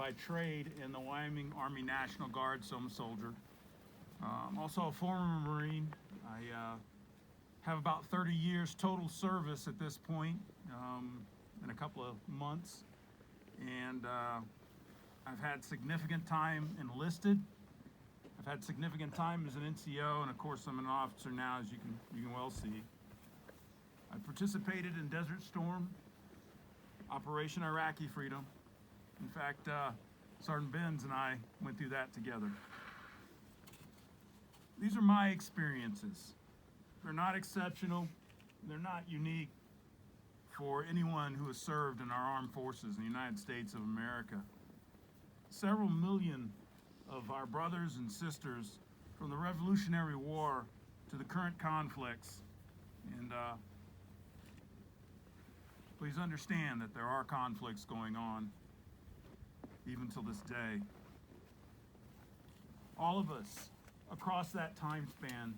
by trade in the Wyoming Army National Guard, so I'm a soldier. I'm also a former Marine. I have about 30 years total service at this point, in a couple of months. And I've had significant time enlisted. I've had significant time as an NCO, and of course I'm an officer now, as you can well see. I participated in Desert Storm, Operation Iraqi Freedom. In fact, Sergeant Benz and I went through that together. These are my experiences. They're not exceptional. They're not unique for anyone who has served in our armed forces in the United States of America. Several million of our brothers and sisters from the Revolutionary War to the current conflicts. And please understand that there are conflicts going on even till this day. All of us across that time span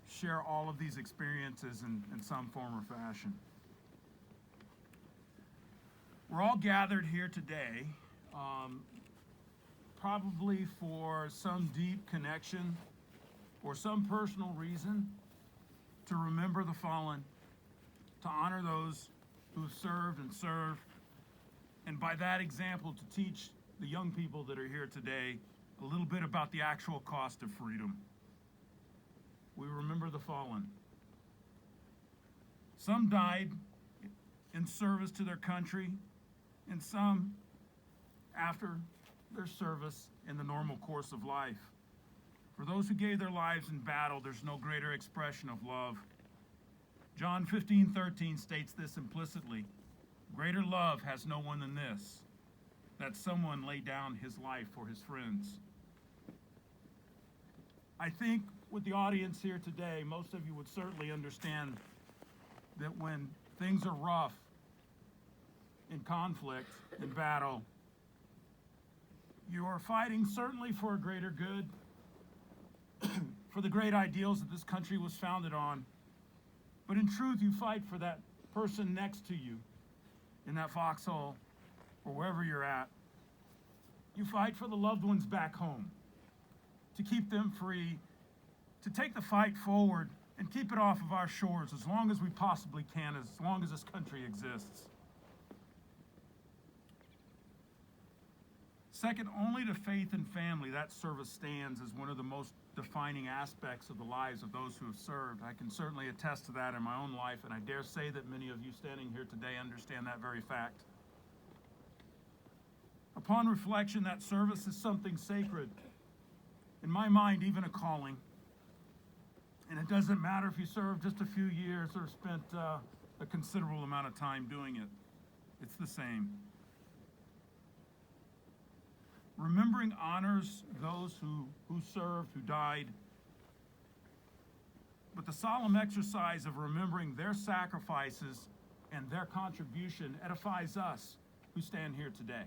share all of these experiences in some form or fashion. We're all gathered here today, probably for some deep connection or some personal reason to remember the fallen, to honor those who have served and serve, and by that example to teach the young people that are here today a little bit about the actual cost of freedom. We remember the fallen. Some died in service to their country, and some after their service in the normal course of life. For those who gave their lives in battle, there's no greater expression of love. John 15:13 states this implicitly: greater love has no one than this, that someone lay down his life for his friends. I think with the audience here today, most of you would certainly understand that when things are rough in conflict, in battle, you are fighting certainly for a greater good, for the great ideals that this country was founded on. But in truth, you fight for that person next to you in that foxhole or wherever you're at. You fight for the loved ones back home, to keep them free, to take the fight forward and keep it off of our shores as long as we possibly can, as long as this country exists. Second only to faith and family, that service stands as one of the most defining aspects of the lives of those who have served. I can certainly attest to that in my own life, and I dare say that many of you standing here today understand that very fact. Upon reflection, that service is something sacred. In my mind, even a calling. And it doesn't matter if you served just a few years or spent a considerable amount of time doing it. It's the same. Remembering honors those who served, who died. But the solemn exercise of remembering their sacrifices and their contribution edifies us who stand here today.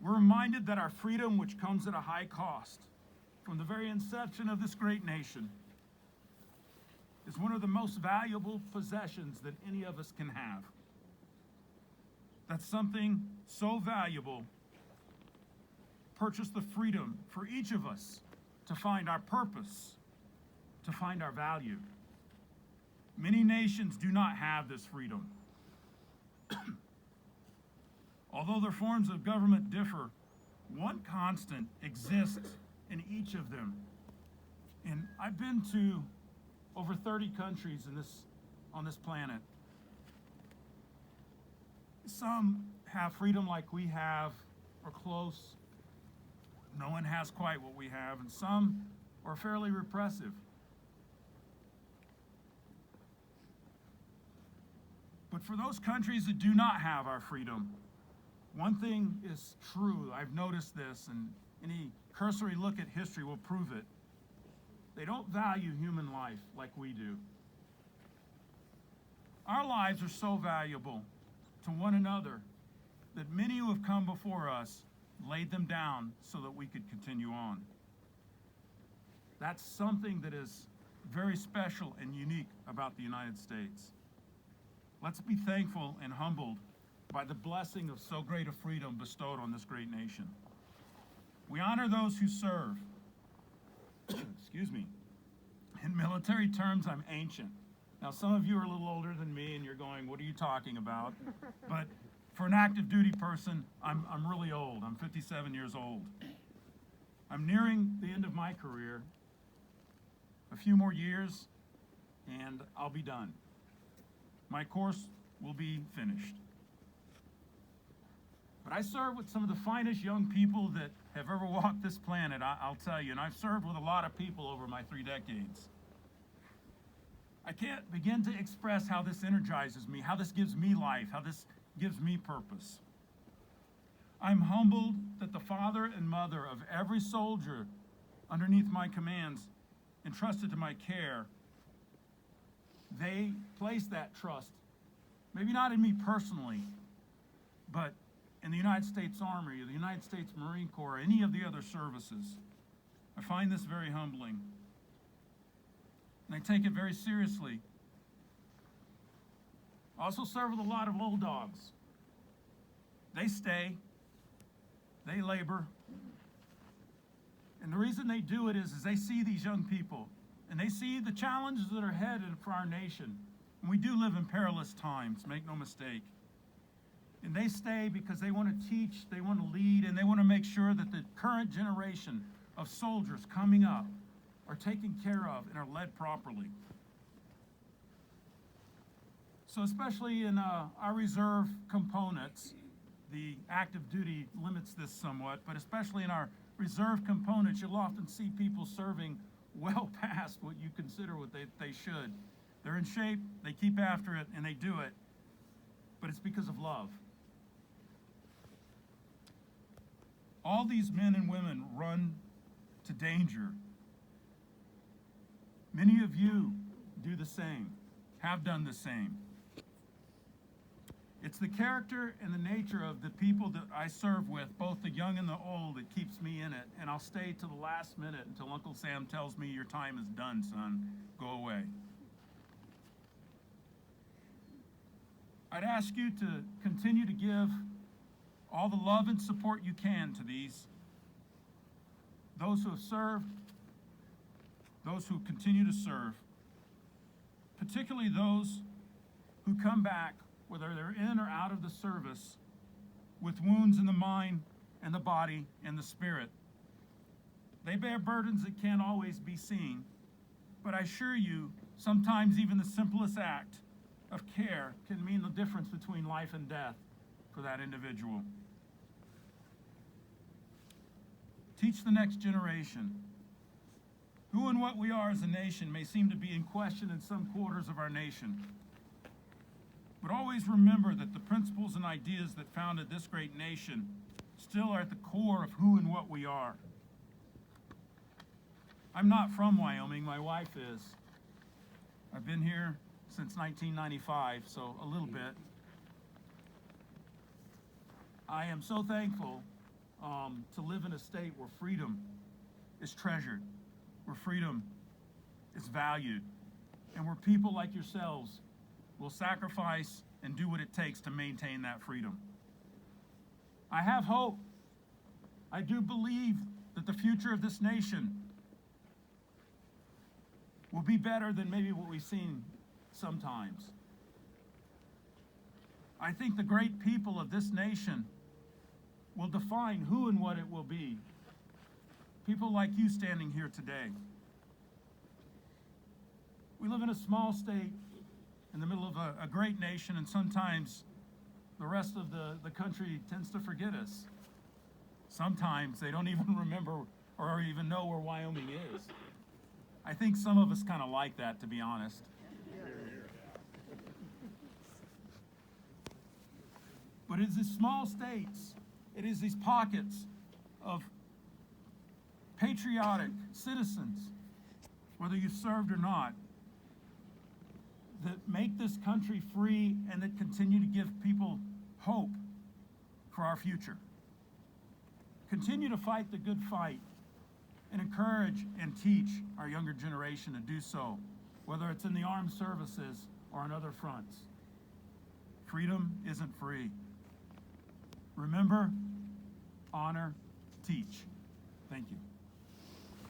We're reminded that our freedom, which comes at a high cost, from the very inception of this great nation, is one of the most valuable possessions that any of us can have. That something so valuable purchased the freedom for each of us to find our purpose, to find our value. Many nations do not have this freedom. Although their forms of government differ, one constant exists in each of them. And I've been to over 30 countries on this planet. Some have freedom like we have, or close. No one has quite what we have, and some are fairly repressive. But for those countries that do not have our freedom, one thing is true. I've noticed this, and any cursory look at history will prove it. They don't value human life like we do. Our lives are so valuable to one another that many who have come before us laid them down so that we could continue on. That's something that is very special and unique about the United States. Let's be thankful and humbled by the blessing of so great a freedom bestowed on this great nation. We honor those who serve. Excuse me. In military terms, I'm ancient. Now, some of you are a little older than me, and you're going, what are you talking about? But for an active duty person, I'm really old. I'm 57 years old. I'm nearing the end of my career. A few more years, and I'll be done. My course will be finished. But I serve with some of the finest young people that have ever walked this planet, I'll tell you, and I've served with a lot of people over my 3 decades. I can't begin to express how this energizes me, how this gives me life, how this gives me purpose. I'm humbled that the father and mother of every soldier underneath my commands entrusted to my care, they place that trust, maybe not in me personally, but in the United States Army, or the United States Marine Corps, or any of the other services. I find this very humbling. And I take it very seriously. I also serve with a lot of old dogs. They stay, they labor, and the reason they do it is they see these young people, and they see the challenges that are headed for our nation. And we do live in perilous times, make no mistake. And they stay because they want to teach, they want to lead, and they want to make sure that the current generation of soldiers coming up are taken care of and are led properly. So especially in our reserve components, the active duty limits this somewhat, but especially in our reserve components, you'll often see people serving well past what you consider what they should. They're in shape, they keep after it, and they do it, but it's because of love. All these men and women run to danger. Many of you do the same, have done the same. It's the character and the nature of the people that I serve with, both the young and the old, that keeps me in it. And I'll stay to the last minute until Uncle Sam tells me your time is done, son. Go away. I'd ask you to continue to give all the love and support you can to those who have served, those who continue to serve, particularly those who come back, whether they're in or out of the service, with wounds in the mind and the body and the spirit. They bear burdens that can't always be seen, but I assure you, sometimes even the simplest act of care can mean the difference between life and death for that individual. Teach the next generation. Who and what we are as a nation may seem to be in question in some quarters of our nation. But always remember that the principles and ideas that founded this great nation still are at the core of who and what we are. I'm not from Wyoming, my wife is. I've been here since 1995, so a little bit. I am so thankful to live in a state where freedom is treasured, where freedom is valued, and where people like yourselves will sacrifice and do what it takes to maintain that freedom. I have hope. I do believe that the future of this nation will be better than maybe what we've seen sometimes. I think the great people of this nation will define who and what it will be. People like you standing here today. We live in a small state in the middle of a great nation, and sometimes the rest of the country tends to forget us. Sometimes they don't even remember or even know where Wyoming is. I think some of us kind of like that, to be honest. But it's these small states, it is these pockets of patriotic citizens, whether you've served or not, that make this country free and that continue to give people hope for our future. Continue to fight the good fight and encourage and teach our younger generation to do so, whether it's in the armed services or on other fronts. Freedom isn't free. Remember, honor, teach. Thank you.